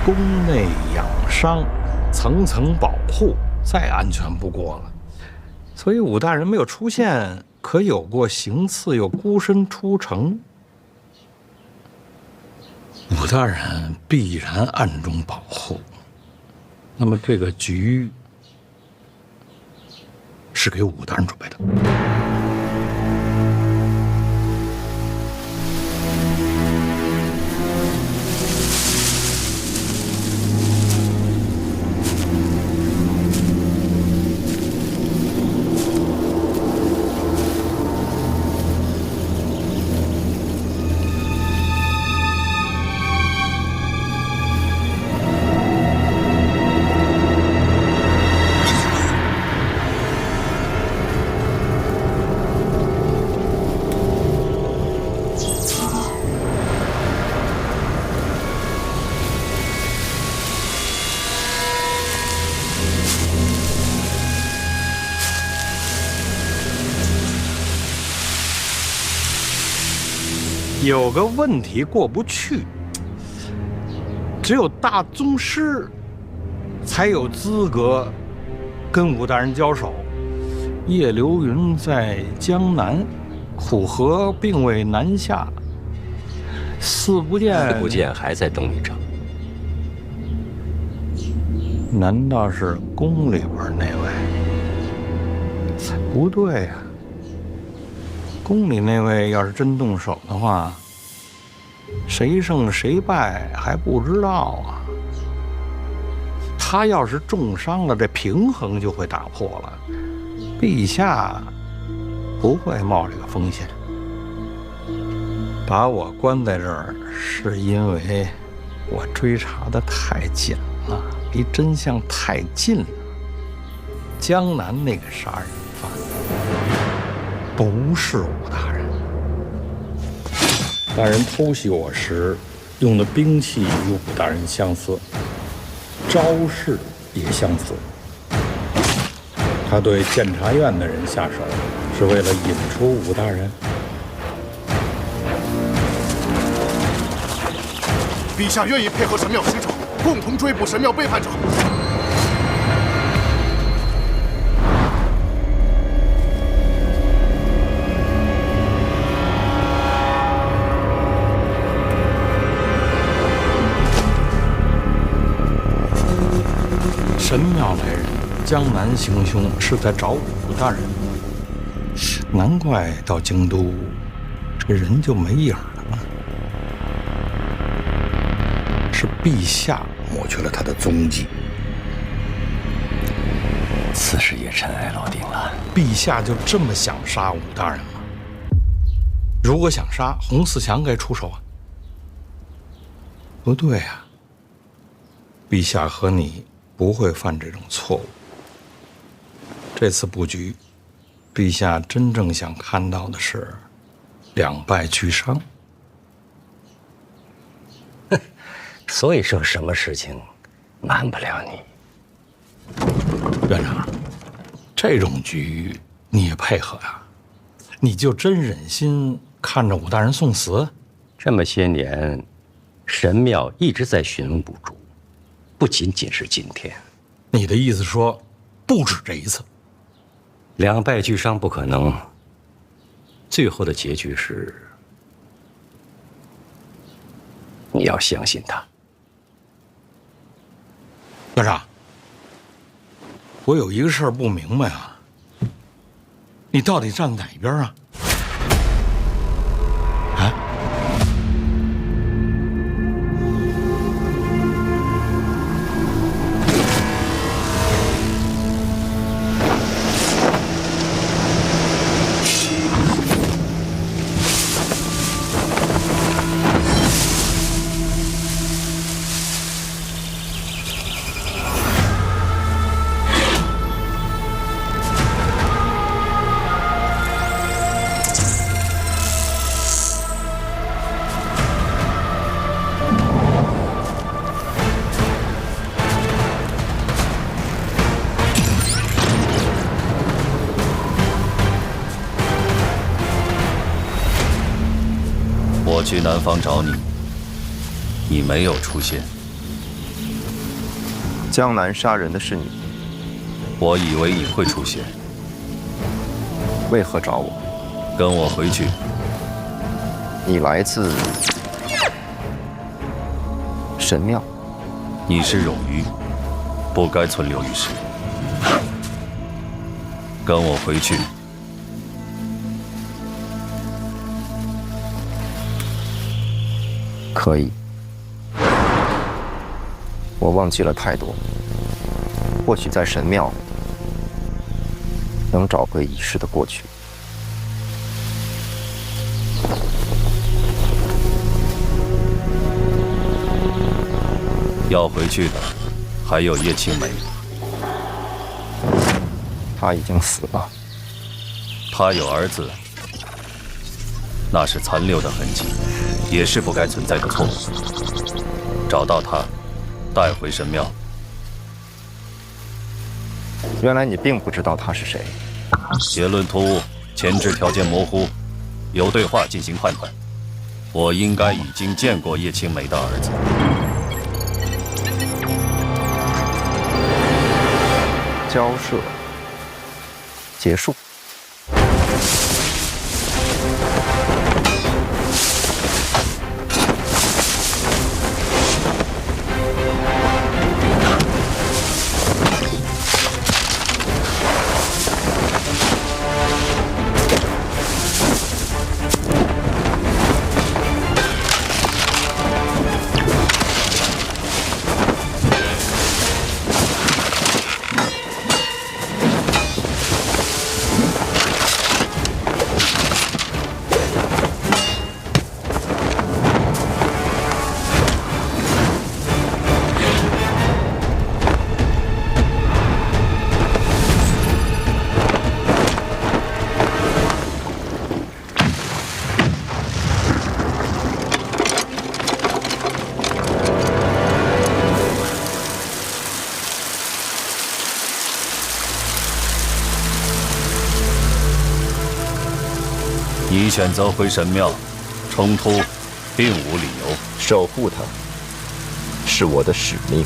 宫内养伤，层层保护，再安全不过了。所以武大人没有出现，可有过行刺又孤身出城。武大人必然暗中保护。那么这个局是给武大人准备的。有个问题过不去，只有大宗师才有资格跟武大人交手。叶流云在江南，虎河并未南下，四不见还在等你着。难道是宫里边那位？不对呀，宫里那位要是真动手的话，谁胜谁败还不知道啊。他要是重伤了，这平衡就会打破了。陛下不会冒这个风险。把我关在这儿，是因为我追查的太紧了，离真相太近了。江南那个杀人犯不是武大人。大人偷袭我时用的兵器与武大人相似，招式也相似。他对监察院的人下手，是为了引出武大人。陛下愿意配合神庙使者，共同追捕神庙背叛者。神庙来人江南行凶，是在找武大人。难怪到京都，这人就没影了。是陛下抹去了他的踪迹。此事也尘埃落定了。陛下就这么想杀武大人吗？如果想杀，洪四强该出手啊。不对啊，陛下和你不会犯这种错误。这次布局，陛下真正想看到的是两败俱伤。所以说，什么事情瞒不了你。院长，这种局你也配合呀？你就真忍心看着武大人送死？这么些年，神庙一直在询问不足，不仅仅是今天。你的意思说，不止这一次？两败俱伤不可能，最后的结局是，你要相信他。院长，我有一个事儿不明白啊，你到底站哪边啊？啊？我去南方找你，你没有出现，江南杀人的是你，我以为你会出现，为何找我？跟我回去。你来自神庙。你是冗余，不该存留于世。跟我回去。可以。我忘记了太多，或许在神庙能找回遗失的过去。要回去的还有叶青梅，他已经死了。他有儿子，那是残留的痕迹，也是不该存在的错误。找到他，带回神庙。原来你并不知道他是谁。结论突兀，前置条件模糊，由对话进行判断。我应该已经见过叶青梅的儿子。交涉结束。你选择回神庙，冲突并无理由。守护他是我的使命。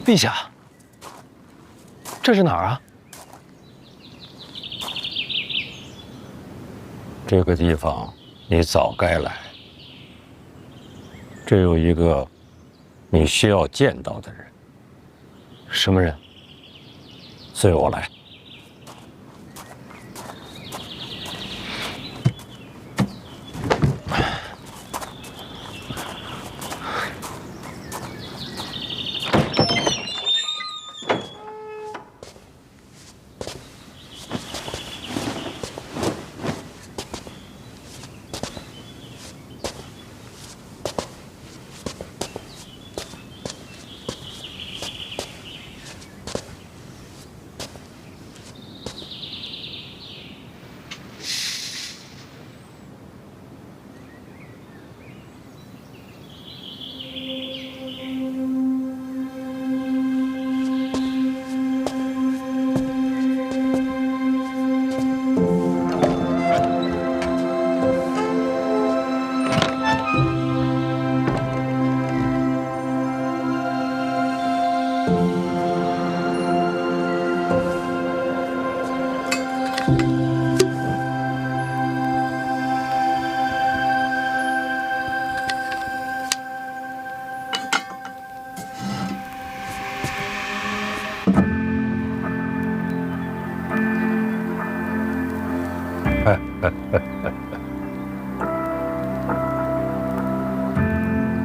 陛下，这是哪儿啊？这个地方你早该来。这有一个你需要见到的人。什么人？随我来。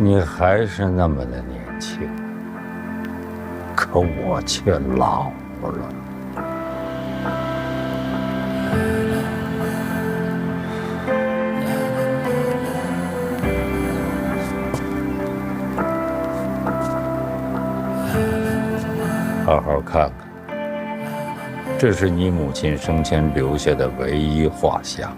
你还是那么的年轻，可我却老了。好好看看，这是你母亲生前留下的唯一画像。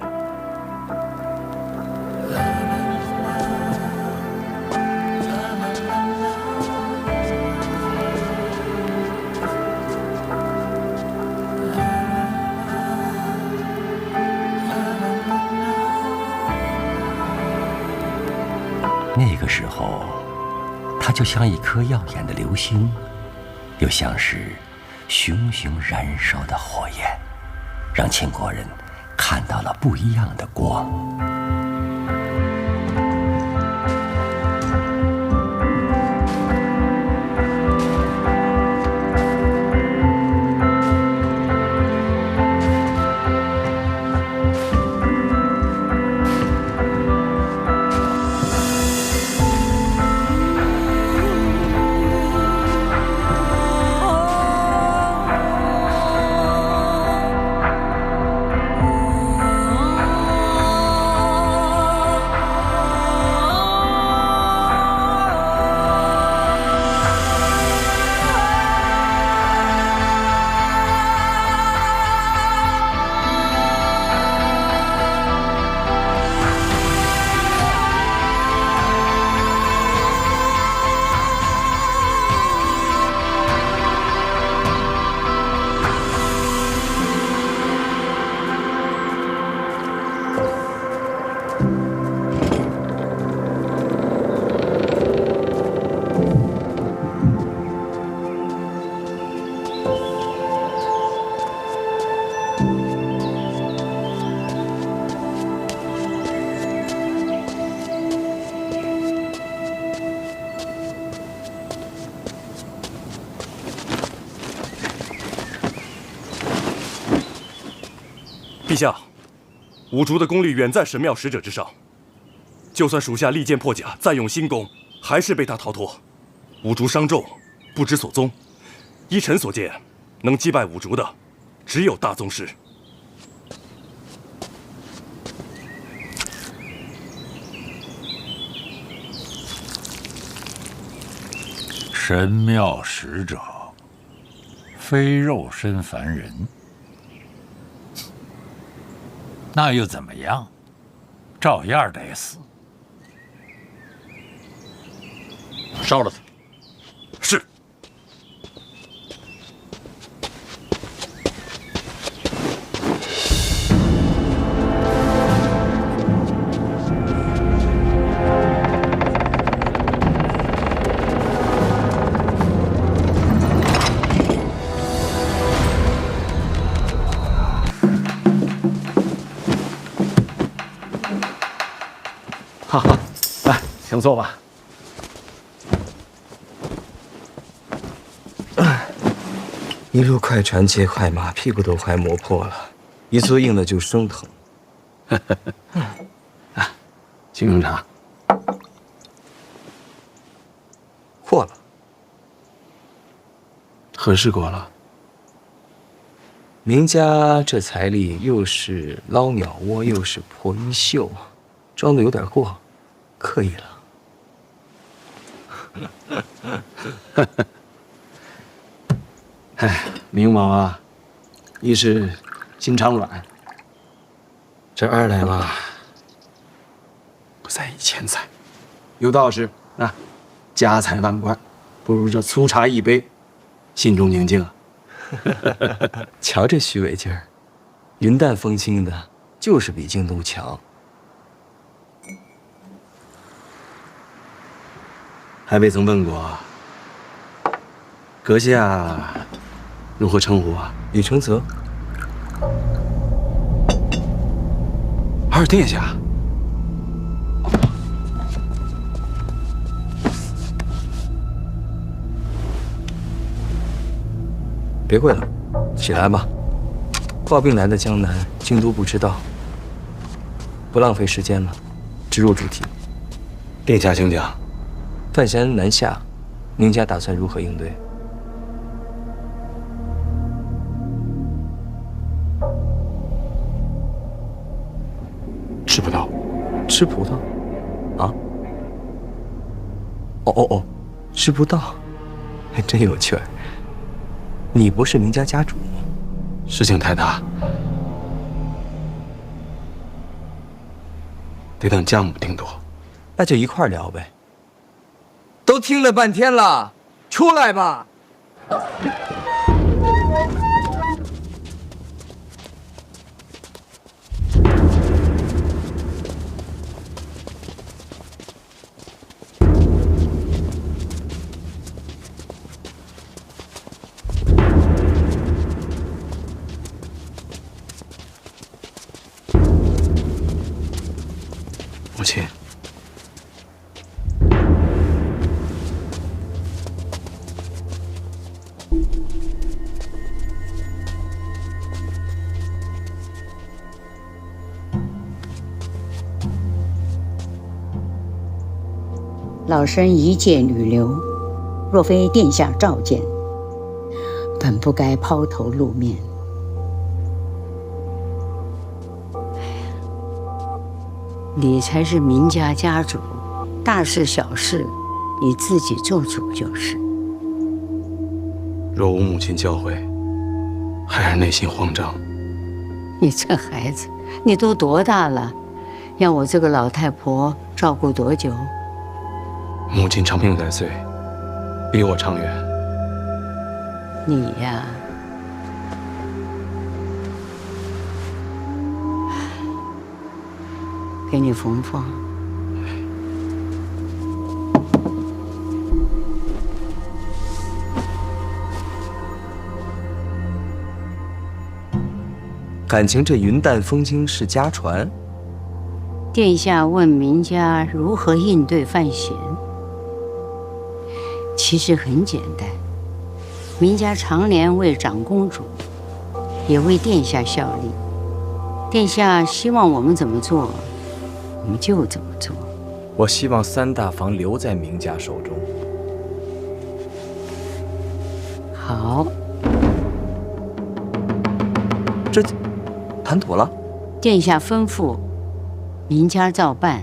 那个时候，它就像一颗耀眼的流星，又像是熊熊燃烧的火焰，让秦国人看到了不一样的光。陛下，五竹的功力远在神庙使者之上，就算属下利剑破甲，再用新功，还是被他逃脱。五竹伤重，不知所踪。依臣所见，能击败五竹的，只有大宗师。神庙使者，非肉身凡人。那又怎么样？照样得死。烧了他。是。哈哈，来，请坐吧。一路快船接快马，屁股都快磨破了，一坐硬了就生疼。请用茶。过了，何事过了？明家这财力又是捞鸟窝，又是破衣袖，装的有点过，刻意了。哎，明王啊，一是心肠软，这二来嘛，不在意钱财。有道是啊，家财万贯，不如这粗茶一杯，心中宁静啊。瞧这虚伪劲儿，云淡风轻的，就是比京都强。还未曾问过，阁下如何称呼啊？李承泽，二殿下。别跪了，起来吧。抱病来的江南，京都不知道，不浪费时间了，直入主题。殿下请讲。范闲南下，宁家打算如何应对？吃葡萄，吃葡萄？啊？哦，吃不到，还真有趣儿。你不是明家家主吗？事情太大，得等将母定夺。那就一块儿聊呗。都听了半天了，出来吧。母亲，老身一介女流，若非殿下召见，本不该抛头露面。你才是明家家主，大事小事你自己做主就是。若无母亲教诲，孩儿内心慌张。你这孩子，你都多大了，要我这个老太婆照顾多久？母亲长命百岁，比我长远。你呀，给你缝缝。感情这云淡风轻是家传。殿下问明家如何应对范闲，其实很简单。明家常年为长公主，也为殿下效力。殿下希望我们怎么做，我们就怎么做。我希望三大房留在明家手中。好，这谈妥了。殿下吩咐，明家照办。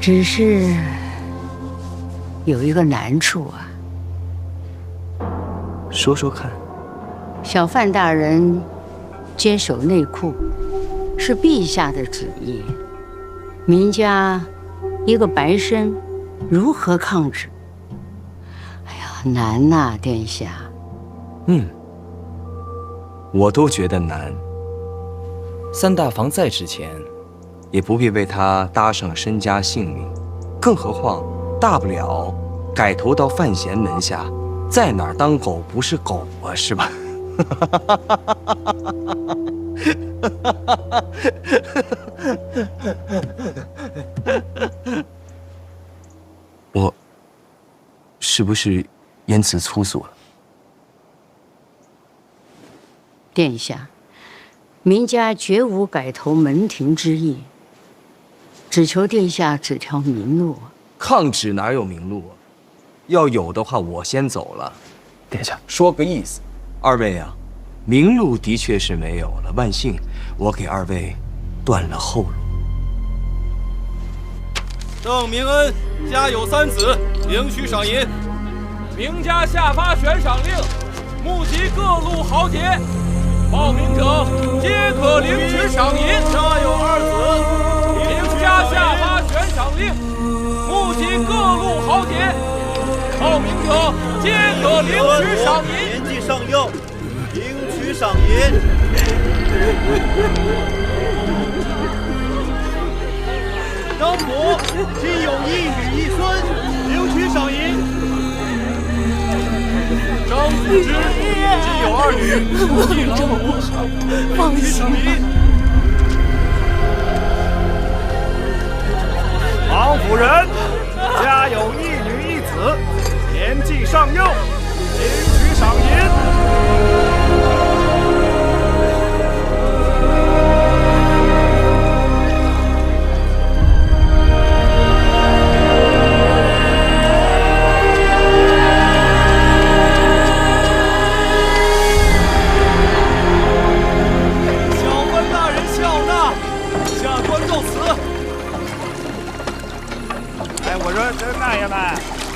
只是有一个难处啊。说说看。小范大人坚守内库，是陛下的旨意。明家一个白身，如何抗旨？哎呀，难呐，殿下。我都觉得难。三大房在之前，也不必为他搭上身家性命，更何况大不了改投到范闲门下，在哪儿当狗不是狗啊，是吧？是不是言辞粗俗了？殿下，明家绝无改投门庭之意，只求殿下指条明路。抗旨哪有明路啊？要有的话，我先走了。殿下，说个意思。二位啊，明路的确是没有了，万幸我给二位断了后路。郑明恩家有3子，领取赏银。明家下发悬赏令，募集各路豪杰，报名者皆可领取赏银。家有2子，明家下发悬赏令，募集各路豪杰，报名者皆可领取赏银。年纪尚幼，领取赏银。张普今有1女1孙，领取赏银。张辅之今有2女，1郎，领取赏银。王夫人家有1女1子，年纪尚幼，领取赏银。大爷们，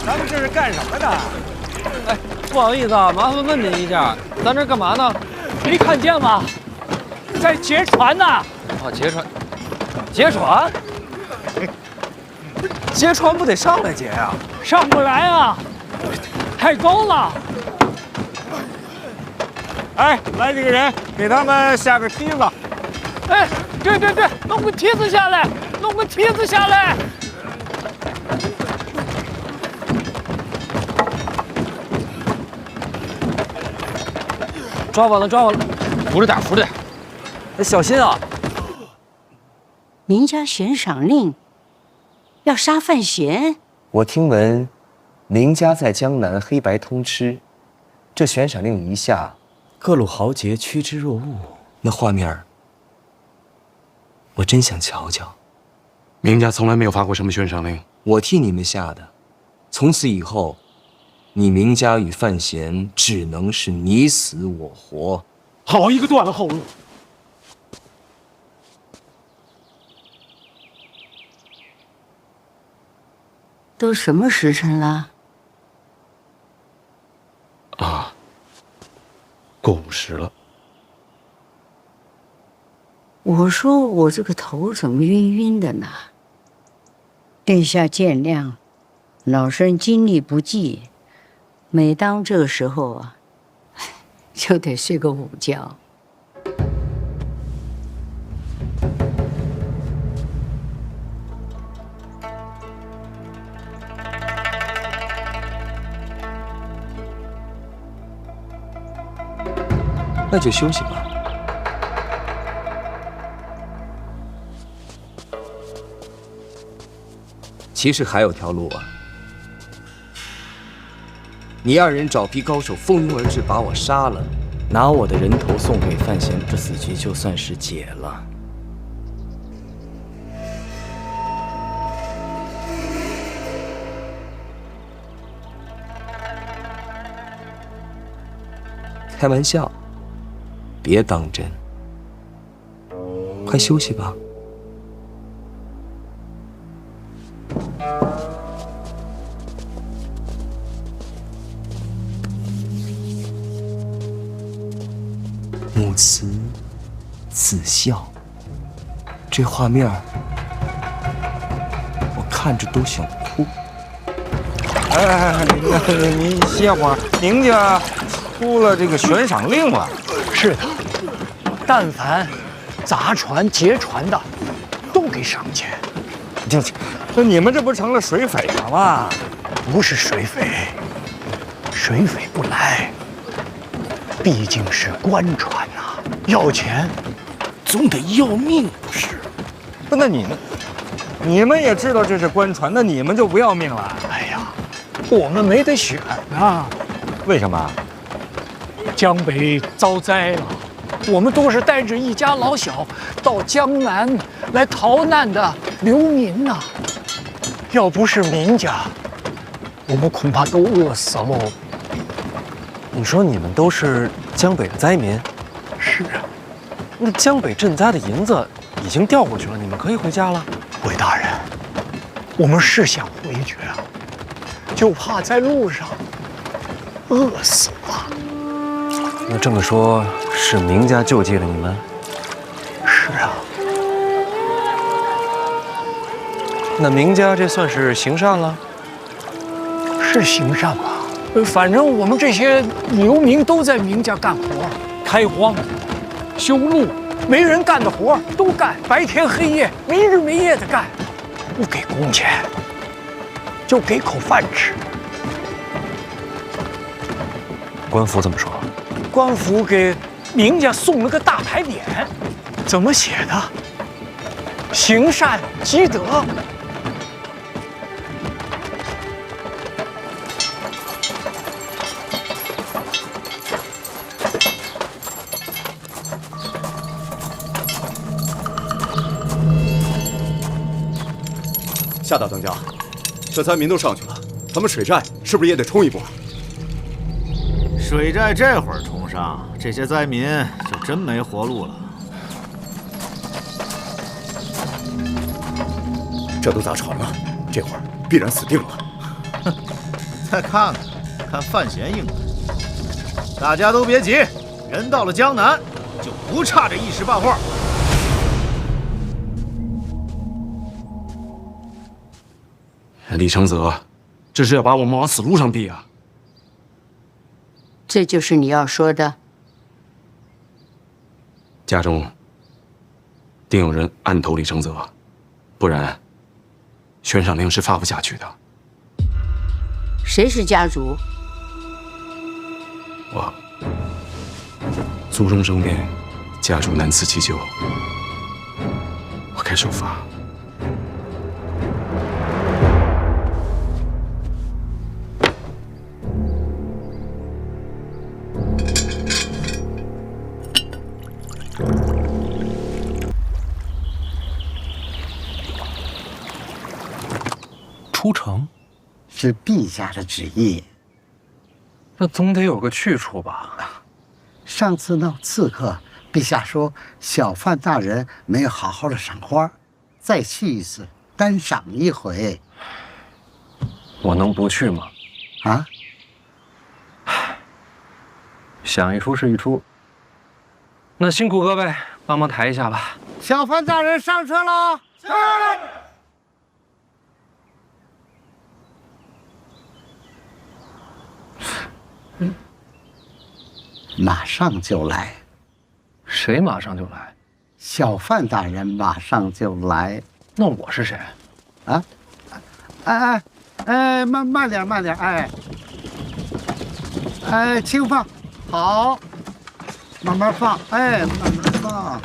咱们这是干什么的？哎，不好意思啊，麻烦问您一下，咱这干嘛呢？没看见吗？在劫船呢。啊，劫船？劫船？劫船不得上来劫呀？上不来啊，太高了。哎，来几个人，给他们下个梯子。哎，对，弄个梯子下来，弄个梯子下来。抓稳了，扶着点，扶着点，小心啊！明家悬赏令要杀范闲。我听闻，明家在江南黑白通吃，这悬赏令一下，各路豪杰趋之若鹜。那画面，我真想瞧瞧。明家从来没有发过什么悬赏令，我替你们下的。从此以后，你明家与范闲只能是你死我活。好一个断了后路！都什么时辰了？啊，过午时了。我说我这个头怎么晕晕的呢？殿下见谅，老身精力不济，每当这个时候啊，就得睡个午觉。那就休息吧。其实还有条路啊！你二人找批高手蜂拥而至，把我杀了，拿我的人头送给范闲，这死局就算是解了。开玩笑，别当真。快休息吧。母慈子孝，这画面我看着都想哭。哎，您歇会儿，您家出了这个悬赏令了。是的，但凡砸船劫船的，都给赏钱。那你们这不成了水匪了吗？不是水匪，水匪不来，毕竟是官船呐，要钱总得要命，不是？那你们也知道这是官船，那你们就不要命了？哎呀，我们没得选啊。为什么？江北遭灾了，我们都是带着一家老小到江南来逃难的流民呐。要不是民家，我们恐怕都饿死喽。你说你们都是江北的灾民？是啊。那江北赈灾的银子已经调过去了，你们可以回家了。韦大人，我们是想回去啊，就怕在路上饿死了。那这么说，是明家救济了你们？是啊。那明家这算是行善了？是行善吧？反正我们这些流民都在明家干活，开荒、修路，没人干的活都干，白天黑夜，没日没夜的干，不给工钱，就给口饭吃。官府怎么说？官府给明家送了个大牌匾，怎么写的？行善积德。夏大当家，这灾民都上去了，咱们水寨是不是也得冲一波？水寨这会儿冲上，这些灾民就真没活路了。这都砸船了，这会儿必然死定了。哼，再看看范闲应对。大家都别急，人到了江南，就不差这一时半会儿。李承泽，这是要把我们往死路上逼啊！这就是你要说的？家中定有人暗投李承泽，不然悬赏令是发不下去的。谁是家主？我族中生变，家主难辞其咎，我该受罚。出城是陛下的旨意，那总得有个去处吧？上次闹刺客，陛下说小范大人没有好好的赏花，再去一次，单赏一回。我能不去吗？啊？想一出是一出。那辛苦各位帮忙抬一下吧。小范大人上车喽！是。马上就来。谁马上就来？小范大人马上就来。那我是谁？啊？哎，慢点，哎，轻放，好，慢慢放，哎，慢慢放。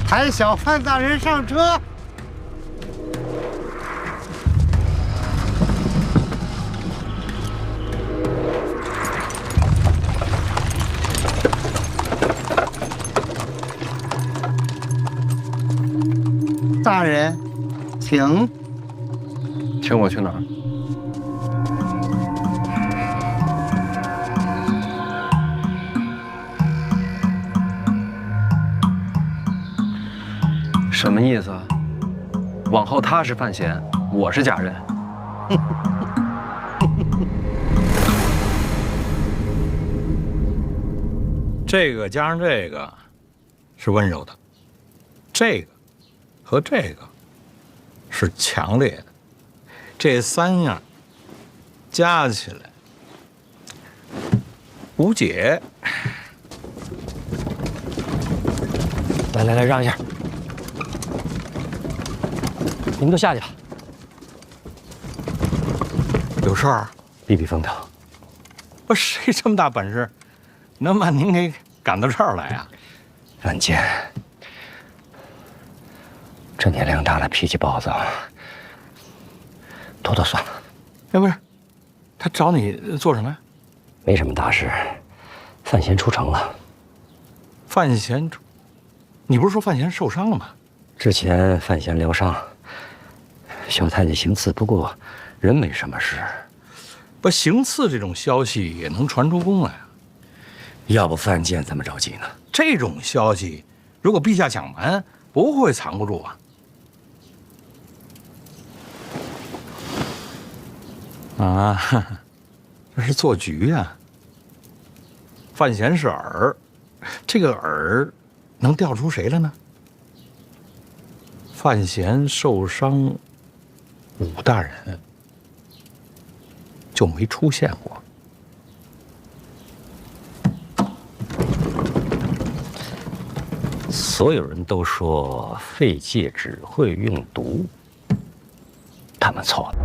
抬小范大人上车。大人，请。请我去哪儿？什么意思啊？往后他是范闲，我是贾人。这个加上这个是温柔的，这个和这个是强烈的，这三样加起来无解。来，让一下，你们都下去吧。有事儿？避避风头。不，谁这么大本事，能把您给赶到这儿来啊？阮健，这年龄大了，脾气暴躁，拖算了。哎，不是，他找你做什么呀？没什么大事，范闲出城了。范闲，你不是说范闲受伤了吗？之前范闲疗伤，小太监行刺，不过人没什么事。不，行刺这种消息也能传出宫来啊？要不范建怎么着急呢？这种消息，如果陛下想瞒，不会藏不住啊。啊，这是做局呀。范闲是饵，这个饵能钓出谁来呢？范闲受伤，武大人就没出现过。所有人都说废介只会用毒，他们错了。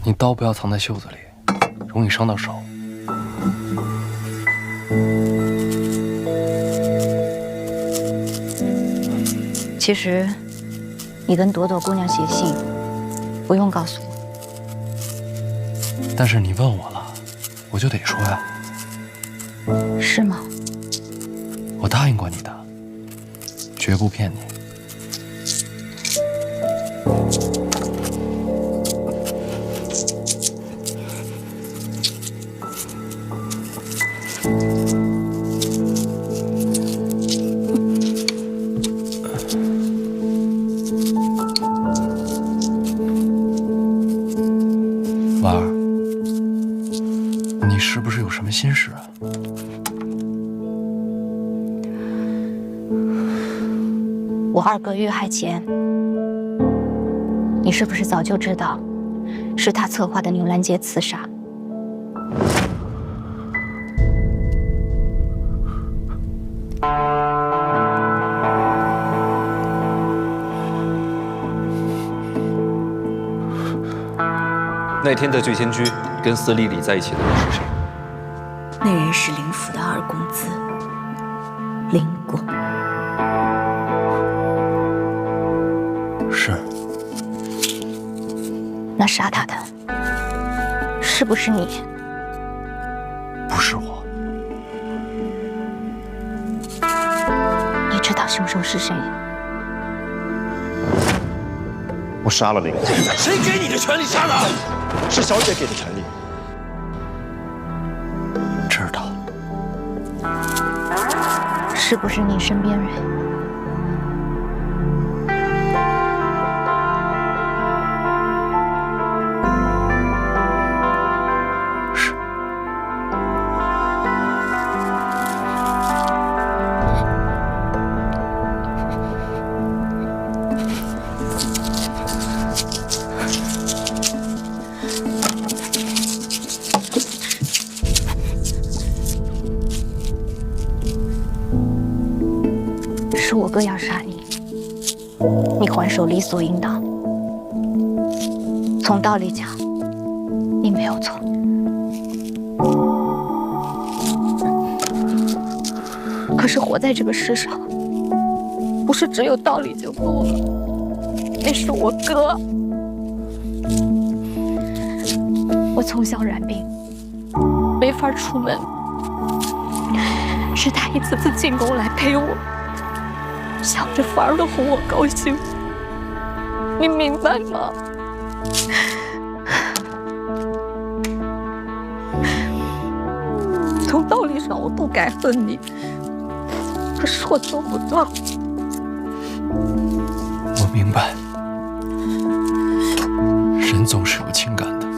你刀不要藏在袖子里，容易伤到手。其实，你跟朵朵姑娘写信，不用告诉我。但是你问我了，我就得说呀。是吗？我答应过你的，绝不骗你。婉儿，你是不是有什么心事啊？我二哥遇害前，你是不是早就知道是他策划的牛兰杰刺杀？那天在醉仙居跟司礼礼在一起的人是谁？那人是林府的二公子林果。是。那杀他的是不是你？不是我。你知道凶手是谁？我杀了林果。谁给你的权利杀他？是小姐给的权利。知道。是不是你身边人？是。是我哥要杀你，你还手理所应当。从道理讲，你没有错。可是活在这个世上，不是只有道理就够了。那是我哥，我从小染病，没法出门，是他一次次进宫来陪我。想着法儿的哄我高兴，你明白吗？从道理上我不该恨你，可是我做不到。我明白，人总是有情感的。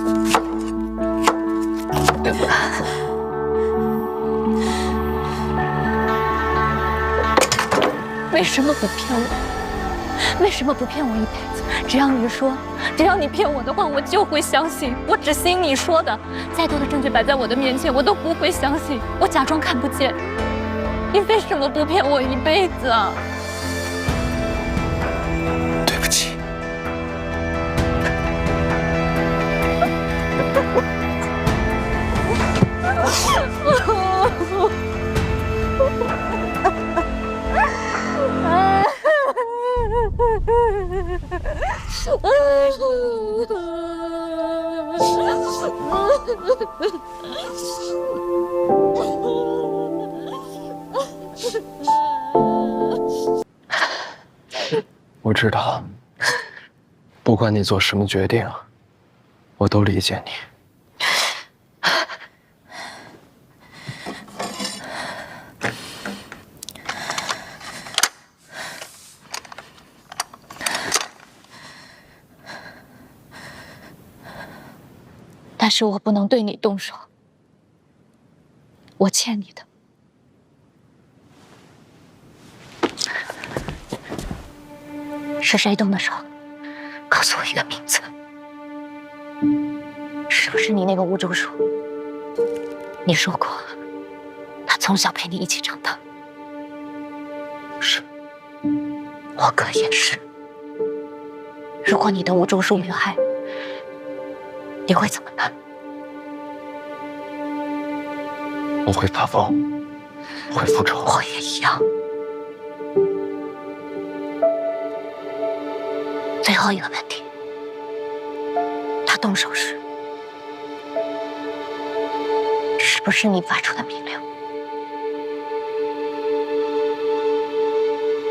为什么不骗我？为什么不骗我一辈子？只要你说，只要你骗我的话，我就会相信。我只信你说的，再多的证据摆在我的面前，我都不会相信。我假装看不见。你为什么不骗我一辈子啊？对不起。我知道，不管你做什么决定，我都理解你。但是我不能对你动手，我欠你的。是谁动的手？告诉我一个名字。是不是你那个吴竹叔？你说过，他从小陪你一起长大。是。我哥也是。如果你的吴竹叔遇害，你会怎么办？我会发疯，会复仇。我也一样。最后一个问题，他动手时，是不是你发出的命令？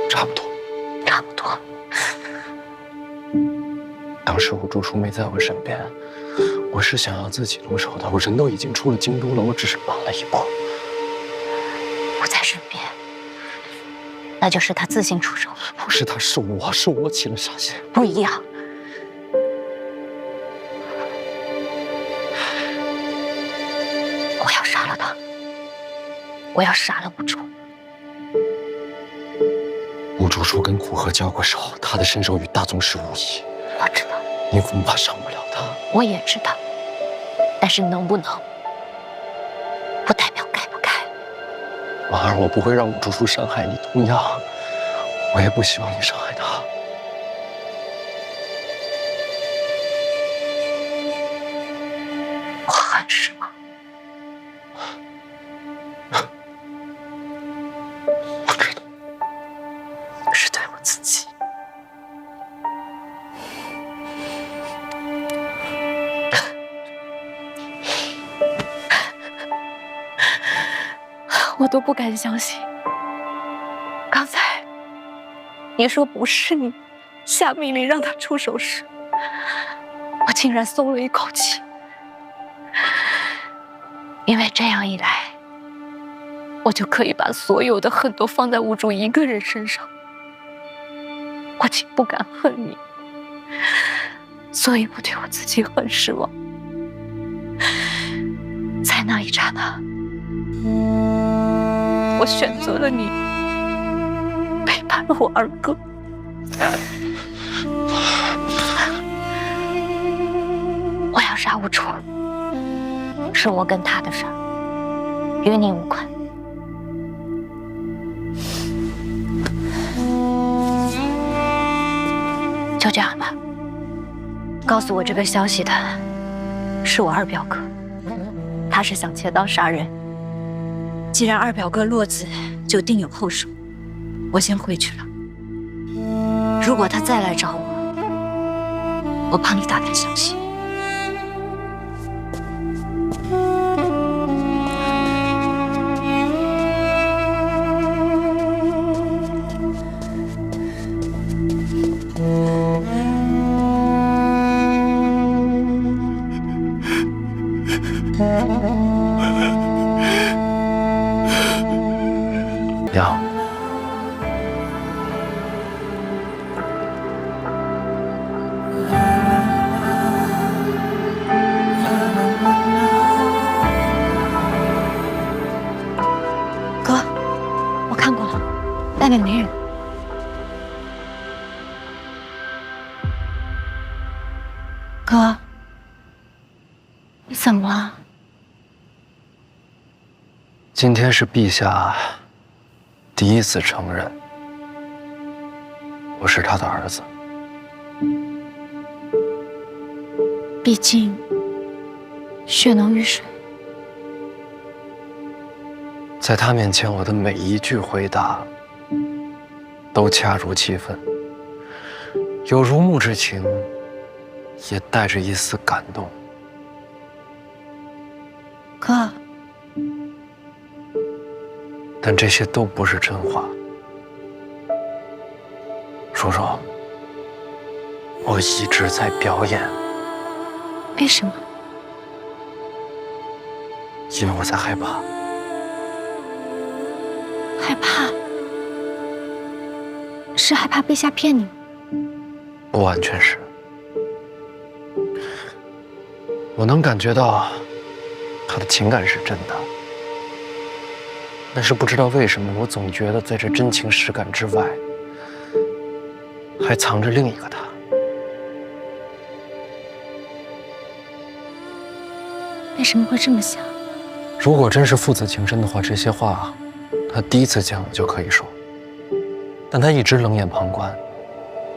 差不多。差不多。当时吴竹叔没在我身边，我是想要自己动手的。我人都已经出了京都了，我只是晚了一步。不在身边，那就是他自行出手。不是他，是我起了杀心。不一样。我要杀了他，我要杀了吴竹。吴竹叔跟古河交过手，他的身手与大宗师无异。我知道。你恐怕伤不了他。我也知道，但是能不能，不代表该不该。婉儿，我不会让吴竹叔伤害你，同样，我也不希望你伤害他。我恨是吗？不知道，是对我自己。我都不敢相信，刚才你说不是你下命令让他出手时，我竟然松了一口气。因为这样一来，我就可以把所有的恨都放在吴竹一个人身上。我竟不敢恨你，所以我对我自己很失望。在那一刹那，我选择了你，背叛了我二哥。我要杀吴竹，是我跟他的事儿，与你无关。就这样吧。告诉我这个消息的是我二表哥，他是想切刀杀人。既然二表哥落子，就定有后手。我先回去了。如果他再来找我，我帮你打探消息。娘，哥，我看过了，那里没人。今天是陛下第一次承认我是他的儿子。毕竟血浓于水，在他面前，我的每一句回答都恰如其分，有如沐之情，也带着一丝感动。哥，但这些都不是真话。叔叔，我一直在表演。为什么？因为我在害怕。害怕？是害怕陛下骗你吗？不完全是。我能感觉到他的情感是真的，但是不知道为什么，我总觉得在这真情实感之外，还藏着另一个他。为什么会这么想？如果真是父子情深的话，这些话他第一次见我就可以说，但他一直冷眼旁观，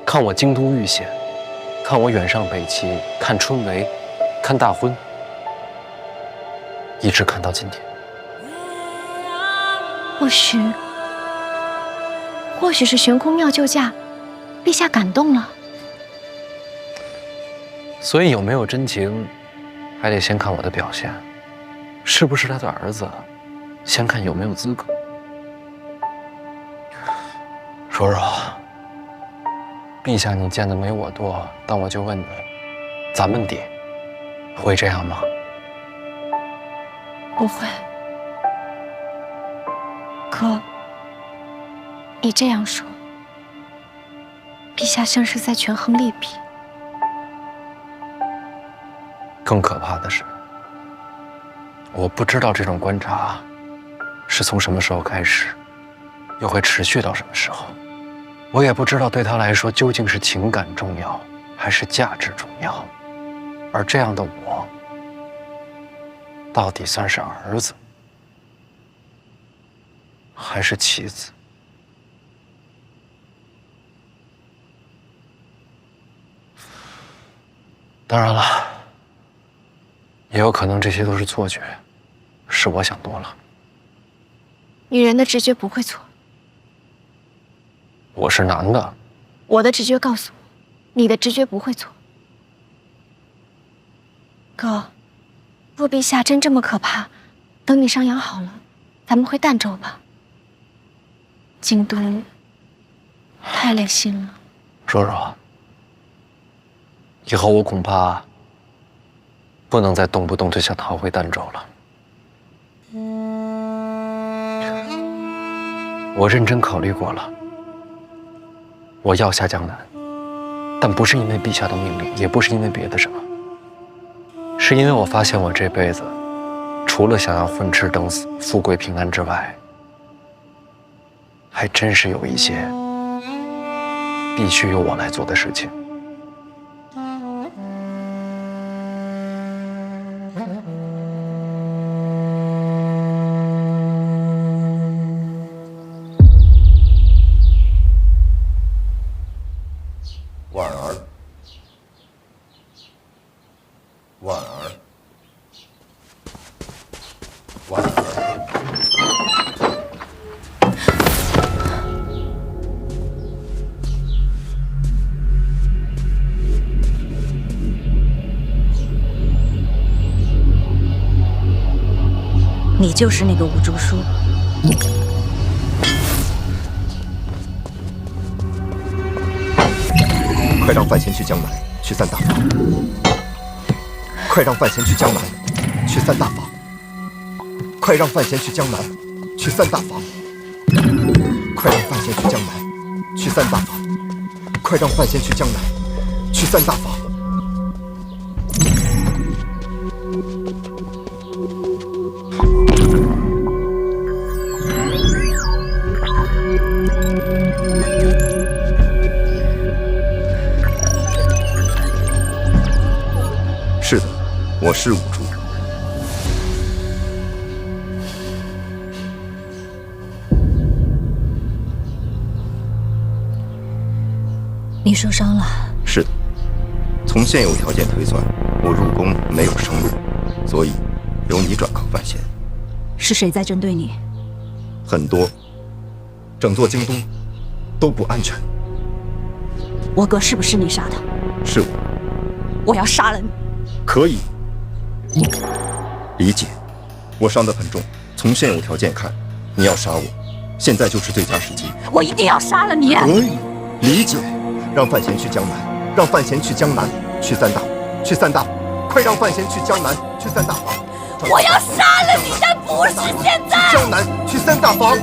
看我京都遇险，看我远上北齐，看春闱，看大婚，一直看到今天。或许是悬空庙救驾，陛下感动了。所以有没有真情，还得先看我的表现，是不是他的儿子，先看有没有资格。叔叔，陛下你见的没我多，但我就问你，咱们爹会这样吗？不会。哥，你这样说，陛下像是在权衡利弊。更可怕的是，我不知道这种观察是从什么时候开始，又会持续到什么时候。我也不知道对他来说究竟是情感重要，还是价值重要。而这样的我，到底算是儿子，还是妻子？当然了，也有可能这些都是错觉，是我想多了。女人的直觉不会错。我是男的，我的直觉告诉我，你的直觉不会错。哥，若陛下真这么可怕，等你伤养好了，咱们回儋州吧。京都太累心了。叔叔，以后我恐怕不能再动不动就想逃回儋州了。我认真考虑过了，我要下江南，但不是因为陛下的命令，也不是因为别的什么，是因为我发现我这辈子除了想要混吃等死、富贵平安之外，还真是有一些必须由我来做的事情。婉儿，婉儿，婉儿。你就是那个吴竹书。快让范闲去江南，去散大法。快让范闲去江南，去散大法。快让范闲去江南，去散大法。快让范闲去江南，去散大法。快让范闲去江南，去散大法。是的，我是五竹。你受伤了？是的，从现有条件推算，我入宫没有生路，所以由你转靠范闲。是谁在针对你？很多，整座京都都不安全。我哥是不是你杀的？是我。我要杀了你。可以。理解，我伤得很重，从现有条件看，你要杀我，现在就是最佳时机。我一定要杀了你。可以，理解。让范闲去江南，让范闲去江南，去三大，去三大，快让范闲去江南，去三大房。我要杀了你，但不是现在。去江南，去三大房。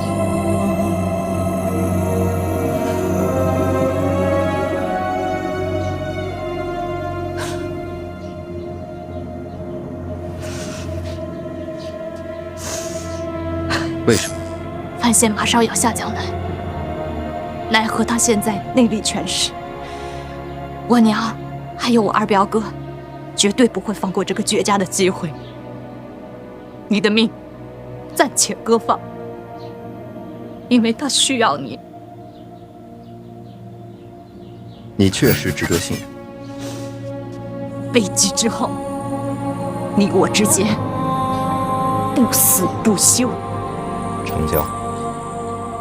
为什么？范闲马上要下江南，奈何他现在内力全失，我娘还有我二表哥，绝对不会放过这个绝佳的机会。你的命暂且搁放，因为他需要你。你确实值得信任。危急之后，你我之间不死不休。成交。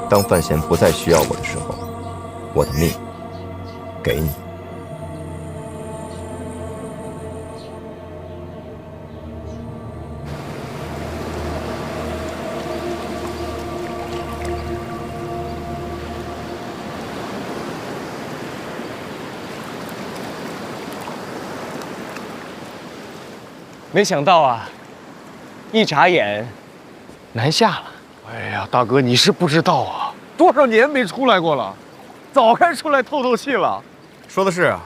当范闲不再需要我的时候，我的命给你。没想到啊，一眨眼，南下了。哎呀，大哥，你是不知道啊，多少年没出来过了，早该出来透透气了。说的是啊，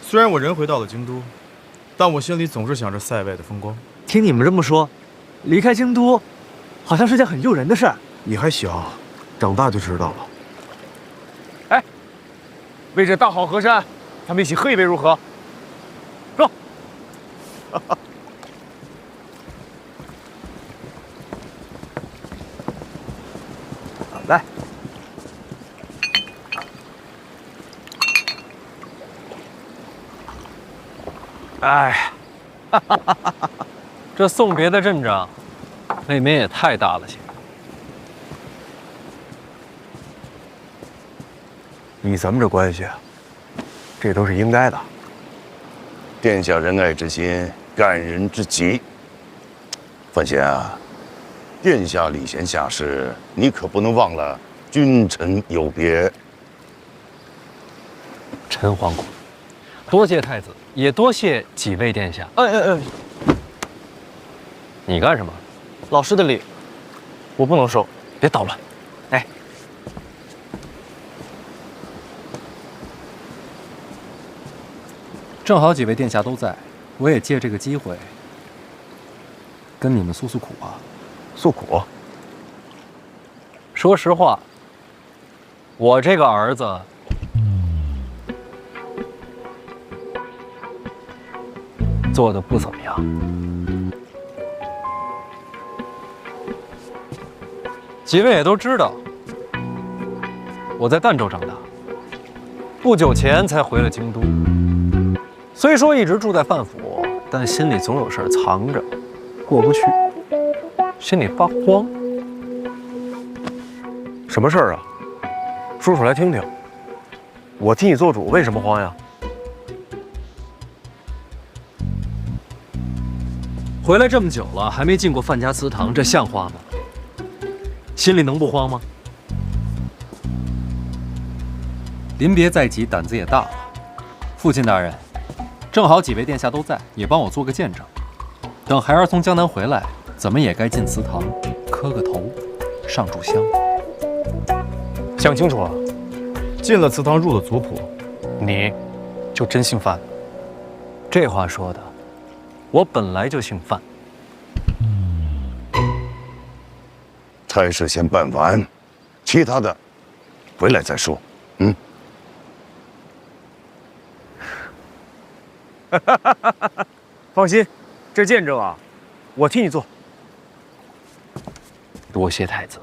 虽然我人回到了京都，但我心里总是想着塞外的风光。听你们这么说，离开京都，好像是件很诱人的事儿。你还小，长大就知道了。哎，为这大好河山，咱们一起喝一杯如何？走。来，哎，这送别的阵仗，未免也太大了些。以咱们这关系，这都是应该的。殿下仁爱之心，感人之极。范闲啊，殿下礼贤下士，你可不能忘了君臣有别。陈皇姑，多谢太子，也多谢几位殿下。你干什么？老师的礼，我不能收，别捣乱。哎，正好几位殿下都在，我也借这个机会跟你们诉诉苦啊。诉苦？说实话，我这个儿子做的不怎么样。几位也都知道，我在儋州长大，不久前才回了京都。虽说一直住在范府，但心里总有事儿藏着，过不去，心里发慌。什么事儿啊？说出来听听。我替你做主，为什么慌呀？回来这么久了，还没进过范家祠堂，这像话吗？心里能不慌吗？临别在即，胆子也大了。父亲大人，正好几位殿下都在，也帮我做个见证。等孩儿从江南回来，怎么也该进祠堂，磕个头，上炷香。想清楚了，进了祠堂，入了族谱，你就真姓范？这话说的，我本来就姓范。差事先办完，其他的回来再说。放心，这见证啊，我替你做。多谢太子。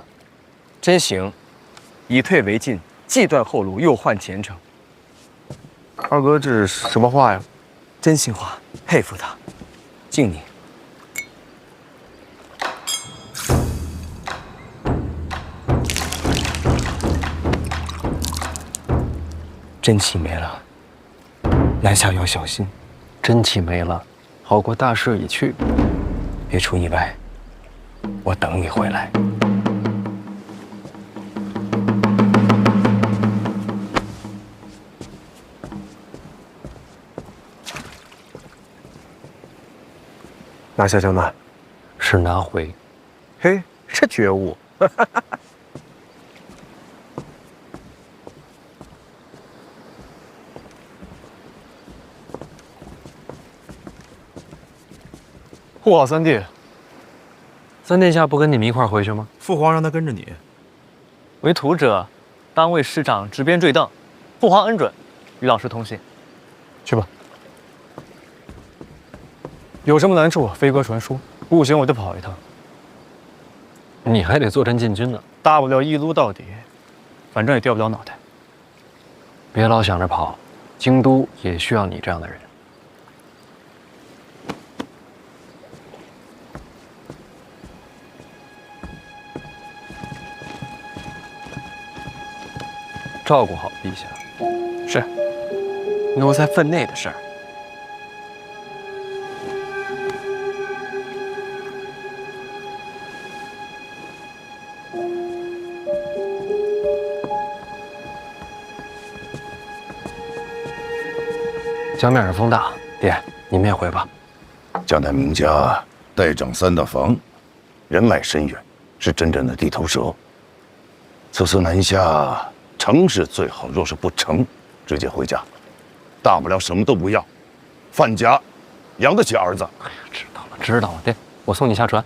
真行，以退为进，既断后路，又换前程。二哥这是什么话呀？真心话，佩服他，敬你。真气没了，南下要小心。真气没了，好过大势已去。别出意外，我等你回来。拿下江南，是拿回。嘿，这觉悟。护好三弟。三殿下不跟你们一块儿回去吗？父皇让他跟着你。为徒者，当为师长执鞭坠镫。父皇恩准，与老师同行。去吧。有什么难处，飞鸽传书。不行，我就跑一趟。你还得坐镇禁军呢。大不了一撸到底，反正也掉不了脑袋。别老想着跑，京都也需要你这样的人。照顾好陛下。是，奴才分内的事儿。江面上风大，爹，你们也回吧。江南名家代掌三大房，人脉深远，是真正的地头蛇。此次南下，成是最好，若是不成，直接回家，大不了什么都不要。范家养得起儿子。哎呀，知道了，爹，我送你下船。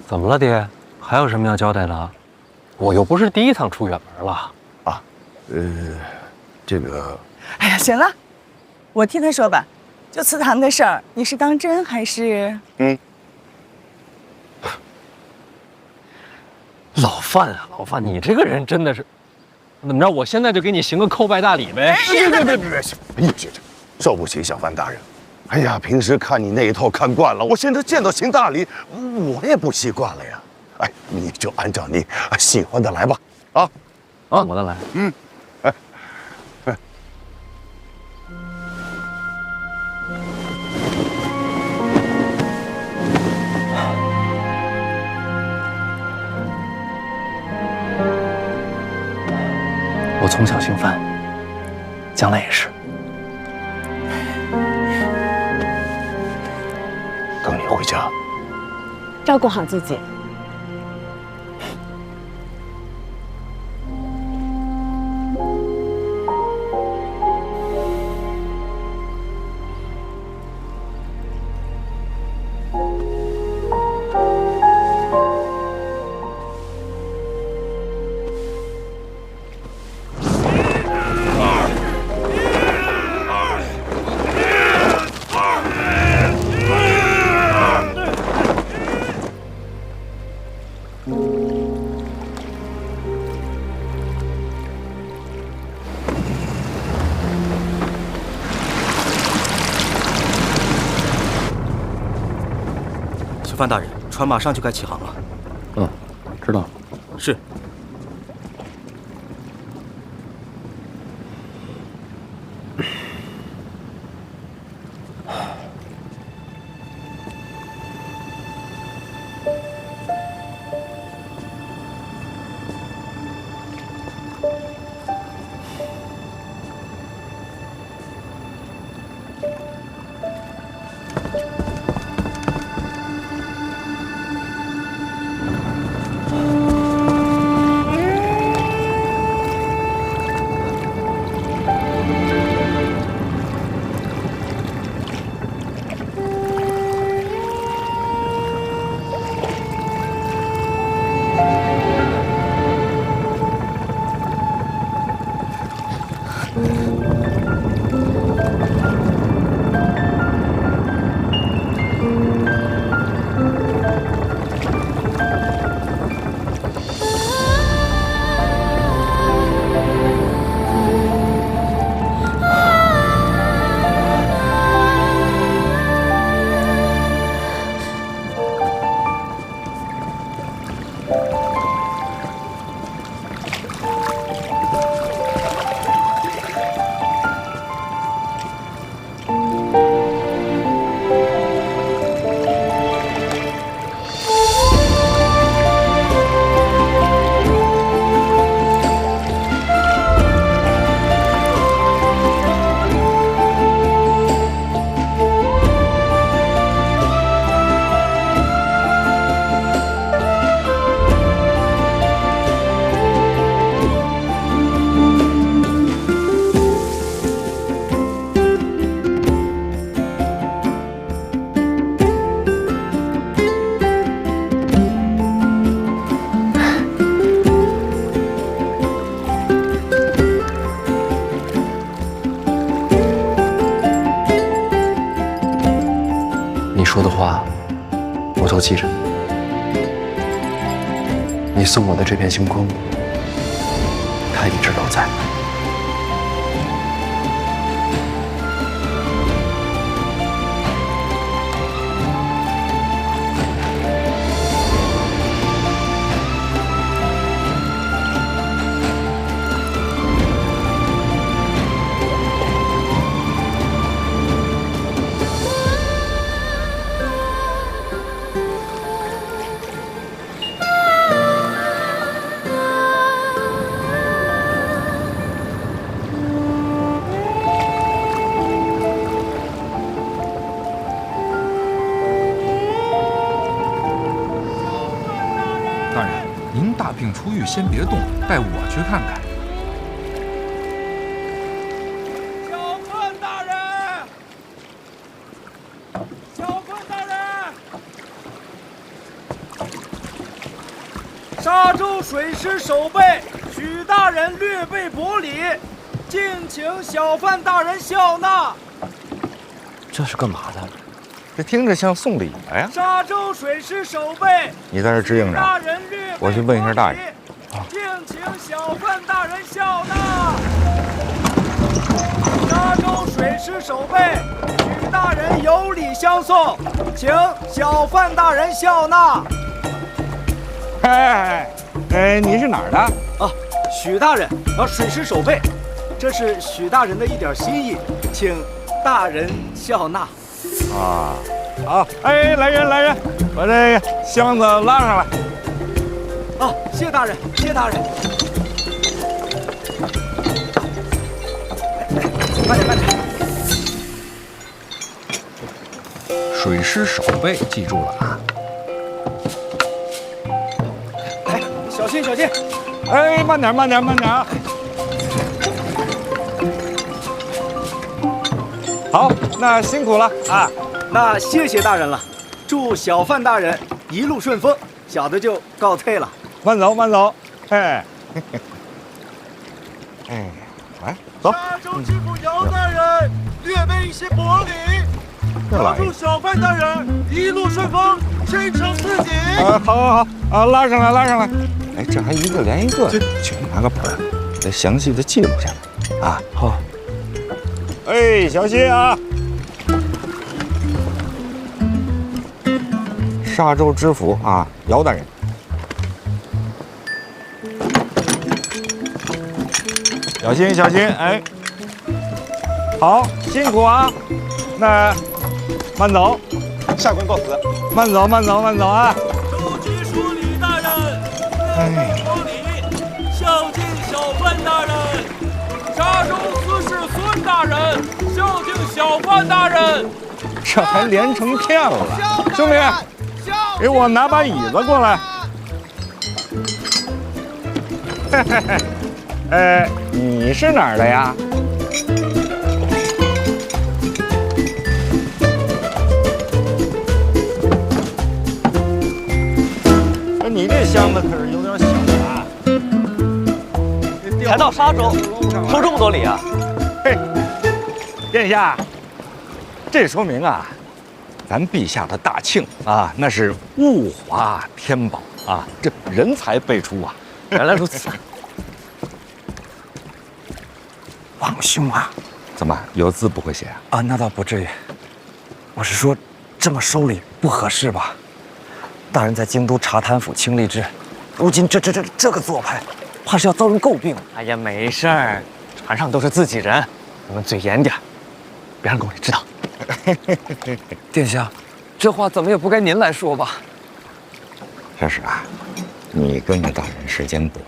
怎么了，爹？还有什么要交代的？我又不是第一趟出远门了。啊，这个……哎呀，行了，我听他说吧。就祠堂的事儿，你是当真还是……老范啊，老范，你这个人真的是……怎么着？我现在就给你行个叩拜大礼呗？别，受不起小范大人。哎呀，平时看你那一套看惯了，我现在见到行大礼，我也不习惯了呀。哎，你就按照你喜欢的来吧。啊，我的来。我从小姓范，将来也是。等你回家，照顾好自己。范大人，船马上就该起航了。知道。是。你说的话，我都记着。你送我的这片星空，它一直都在。大人，您大病初愈，先别动，带我去看看。小范大人，小范大人，沙洲水师守备许大人略备薄礼，敬请小范大人笑纳。这是干嘛的？这听着像送礼来呀！沙洲水师守备，你在这支应着，我去问一下大人。敬请小范大人笑纳。沙洲水师守备，许大人有礼相送，请小范大人笑纳。你是哪儿的？啊，许大人，水师守备，这是许大人的一点心意，请大人笑纳。啊，好，来人，把这个箱子拉上来。啊，谢大人，谢大人。慢点。水师守备，记住了啊！哎，小心！慢点啊！好，那辛苦了啊！那谢谢大人了，祝小范大人一路顺风，小的就告退了。慢走，来，走。沙洲知府姚大人略备一些薄礼，祝小范大人一路顺风，前程似锦。好，拉上来。哎，这还一个连一个，去拿个本儿，得详细的记录下来啊。好。小心啊！沙洲知府啊，姚大人。小心！哎，好，辛苦啊！那慢走，下官告辞。慢走啊！州局署李大人，国礼，孝敬小范大人。沙洲司事孙大人，孝敬小范大人。这还连成片了，兄弟，给我拿把椅子过来。你是哪儿的呀？你这箱子可是有点小啊！才到沙洲，收这么多礼啊？嘿，殿下，这说明啊，咱陛下的大庆啊，那是物华天宝啊，这人才辈出啊！原来如此。王兄啊，怎么有字不会写啊？那倒不至于。我是说，这么收礼不合适吧？大人在京都查贪腐清吏治，如今这个做派，怕是要遭人诟病。哎呀，没事儿，船上都是自己人，你们嘴严点，别让宫里知道。殿下，这话怎么也不该您来说吧？这是啊，你跟着大人时间短。